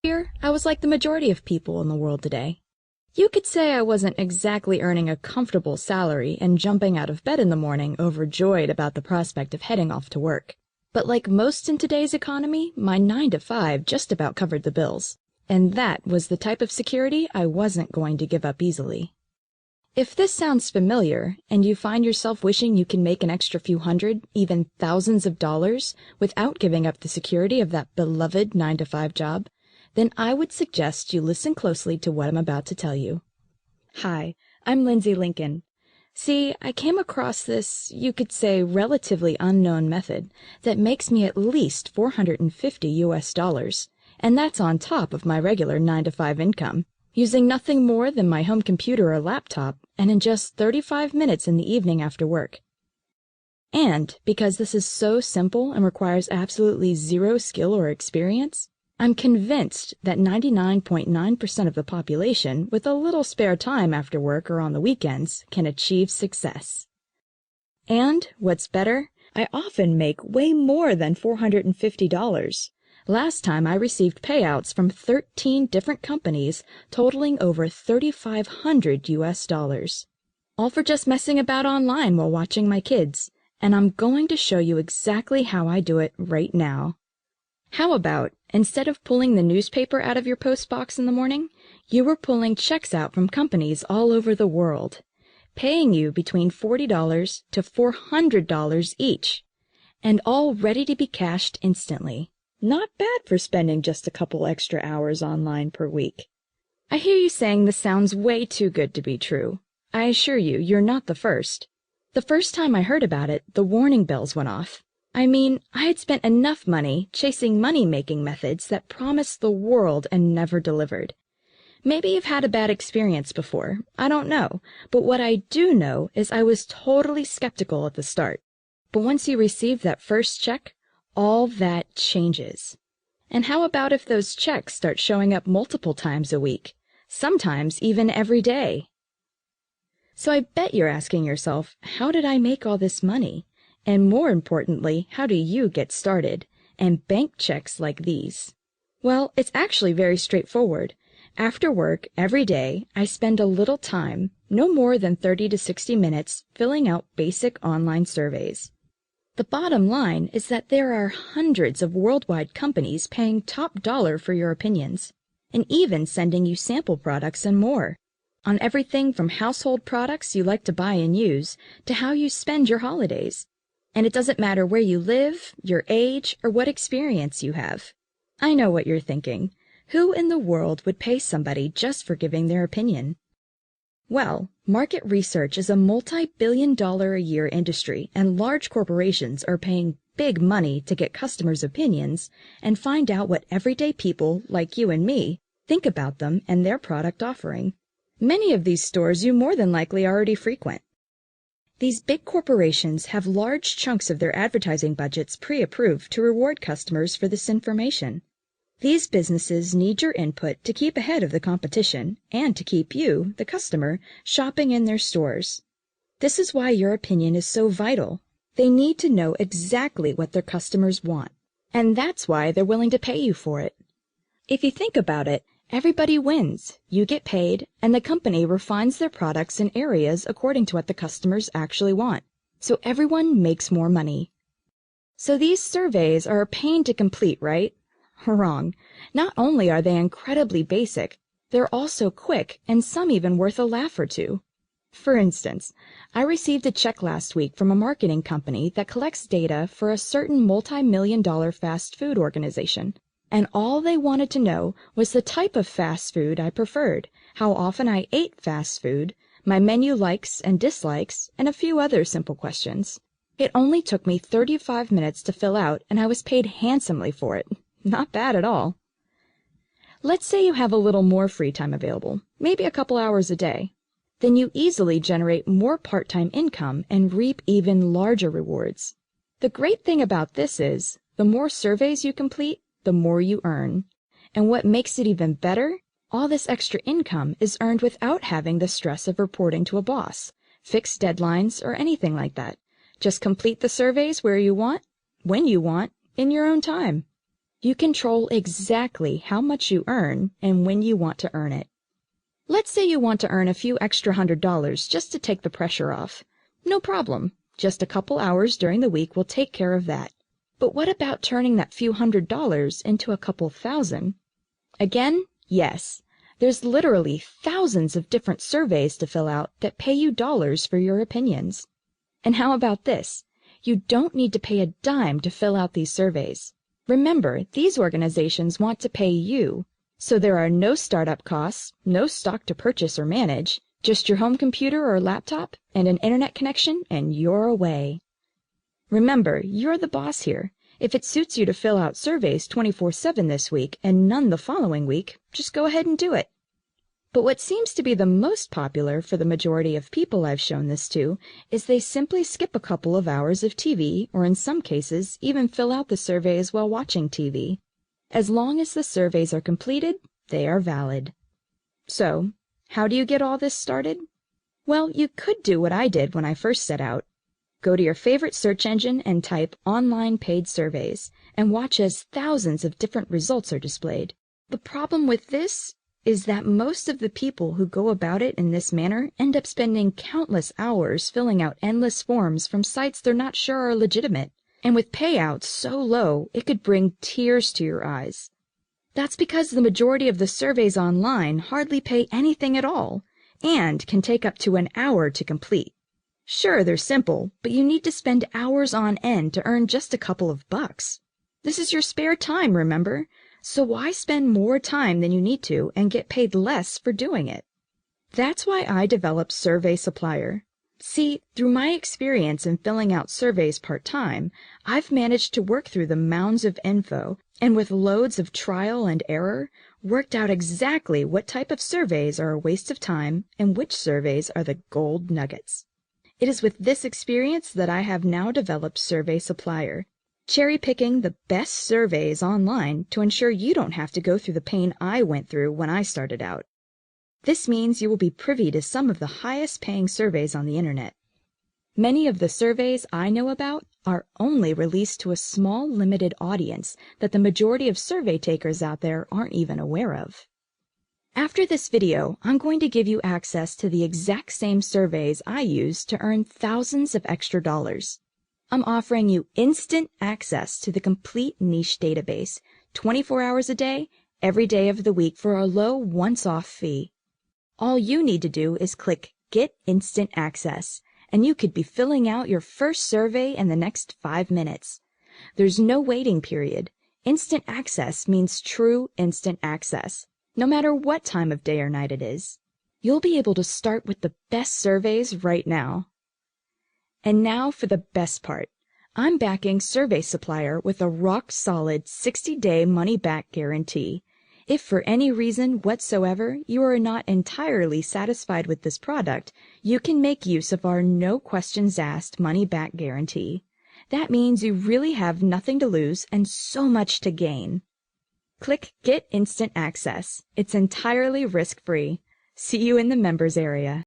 Here, I was like the majority of people in the world today. You could say I wasn't exactly earning a comfortable salary and jumping out of bed in the morning overjoyed about the prospect of heading off to work. But like most in today's economy, my 9 to 5 just about covered the bills. And that was the type of security I wasn't going to give up easily. If this sounds familiar, and you find yourself wishing you can make an extra few hundred, even thousands of dollars without giving up the security of that beloved 9 to 5 job, then I would suggest you listen closely to what I'm about to tell you. Hi, I'm Lindsay Lincoln. See, I came across this, you could say, relatively unknown method that makes me at least $450 US, and that's on top of my regular 9 to 5 income, using nothing more than my home computer or laptop, and in just 35 minutes in the evening after work. And because this is so simple and requires absolutely zero skill or experience, I'm convinced that 99.9% of the population with a little spare time after work or on the weekends can achieve success. And, what's better, I often make way more than $450. Last time I received payouts from 13 different companies totaling over $3,500 US. All for just messing about online while watching my kids, and I'm going to show you exactly how I do it right now. How about, instead of pulling the newspaper out of your post box in the morning, you were pulling checks out from companies all over the world, paying you between $40 to $400 each, and all ready to be cashed instantly. Not bad for spending just a couple extra hours online per week. I hear you saying this sounds way too good to be true. I assure you, you're not the first. The first time I heard about it, the warning bells went off. I mean, I had spent enough money chasing money-making methods that promised the world and never delivered. Maybe you've had a bad experience before. I don't know. But what I do know is I was totally skeptical at the start. But once you receive that first check, all that changes. And how about if those checks start showing up multiple times a week, sometimes even every day? So I bet you're asking yourself, how did I make all this money? And more importantly, how do you get started and bank checks like these? Well, it's actually very straightforward. After work, every day, I spend a little time, no more than 30 to 60 minutes, filling out basic online surveys. The bottom line is that there are hundreds of worldwide companies paying top dollar for your opinions, and even sending you sample products and more, on everything from household products you like to buy and use to how you spend your holidays. And it doesn't matter where you live, your age, or what experience you have. I know what you're thinking. Who in the world would pay somebody just for giving their opinion? Well, market research is a multi-billion-dollar-a-year industry, and large corporations are paying big money to get customers' opinions and find out what everyday people, like you and me, think about them and their product offering. Many of these stores you more than likely already frequent. These big corporations have large chunks of their advertising budgets pre-approved to reward customers for this information. These businesses need your input to keep ahead of the competition and to keep you, the customer, shopping in their stores. This is why your opinion is so vital. They need to know exactly what their customers want, and that's why they're willing to pay you for it. If you think about it, everybody wins. You get paid, and the company refines their products in areas according to what the customers actually want. So everyone makes more money. So these surveys are a pain to complete, right? Wrong. Not only are they incredibly basic, they're also quick and some even worth a laugh or two. For instance, I received a check last week from a marketing company that collects data for a certain multi-million-dollar fast food organization. And all they wanted to know was the type of fast food I preferred, how often I ate fast food, my menu likes and dislikes, and a few other simple questions. It only took me 35 minutes to fill out, and I was paid handsomely for it. Not bad at all. Let's say you have a little more free time available, maybe a couple hours a day. Then you easily generate more part-time income and reap even larger rewards. The great thing about this is, the more surveys you complete, the more you earn. And what makes it even better, all this extra income is earned without having the stress of reporting to a boss, fixed deadlines, or anything like that. Just complete the surveys where you want, when you want, in your own time. You control exactly how much you earn and when you want to earn it. Let's say you want to earn a few extra $100 just to take the pressure off. No problem. Just a couple hours during the week will take care of that. But what about turning that few $100s into a couple thousand? Again, yes. There's literally thousands of different surveys to fill out that pay you dollars for your opinions. And how about this? You don't need to pay a dime to fill out these surveys. Remember, these organizations want to pay you, so there are no startup costs, no stock to purchase or manage, just your home computer or laptop and an internet connection, and you're away. Remember, you're the boss here. If it suits you to fill out surveys 24/7 this week and none the following week, just go ahead and do it. But what seems to be the most popular for the majority of people I've shown this to is they simply skip a couple of hours of TV, or in some cases, even fill out the surveys while watching TV. As long as the surveys are completed, they are valid. So, how do you get all this started? Well, you could do what I did when I first set out. Go to your favorite search engine and type online paid surveys, and watch as thousands of different results are displayed. The problem with this is that most of the people who go about it in this manner end up spending countless hours filling out endless forms from sites they're not sure are legitimate, and with payouts so low it could bring tears to your eyes. That's because the majority of the surveys online hardly pay anything at all, and can take up to an hour to complete. Sure, they're simple, but you need to spend hours on end to earn just a couple of bucks. This is your spare time, remember? So why spend more time than you need to and get paid less for doing it? That's why I developed Survey Supplier. See, through my experience in filling out surveys part-time, I've managed to work through the mounds of info and with loads of trial and error, worked out exactly what type of surveys are a waste of time and which surveys are the gold nuggets. It is with this experience that I have now developed Survey Supplier, cherry-picking the best surveys online to ensure you don't have to go through the pain I went through when I started out. This means you will be privy to some of the highest-paying surveys on the internet. Many of the surveys I know about are only released to a small, limited audience that the majority of survey takers out there aren't even aware of. After this video, I'm going to give you access to the exact same surveys I use to earn thousands of extra dollars. I'm offering you instant access to the complete niche database, 24 hours a day, every day of the week for a low once-off fee. All you need to do is click Get Instant Access, and you could be filling out your first survey in the next 5 minutes. There's no waiting period. Instant access means true instant access, no matter what time of day or night it is. You'll be able to start with the best surveys right now. And now for the best part. I'm backing Survey Supplier with a rock-solid 60-day money-back guarantee. If for any reason whatsoever you are not entirely satisfied with this product, you can make use of our no-questions-asked money-back guarantee. That means you really have nothing to lose and so much to gain. Click Get Instant Access. It's entirely risk-free. See you in the members area.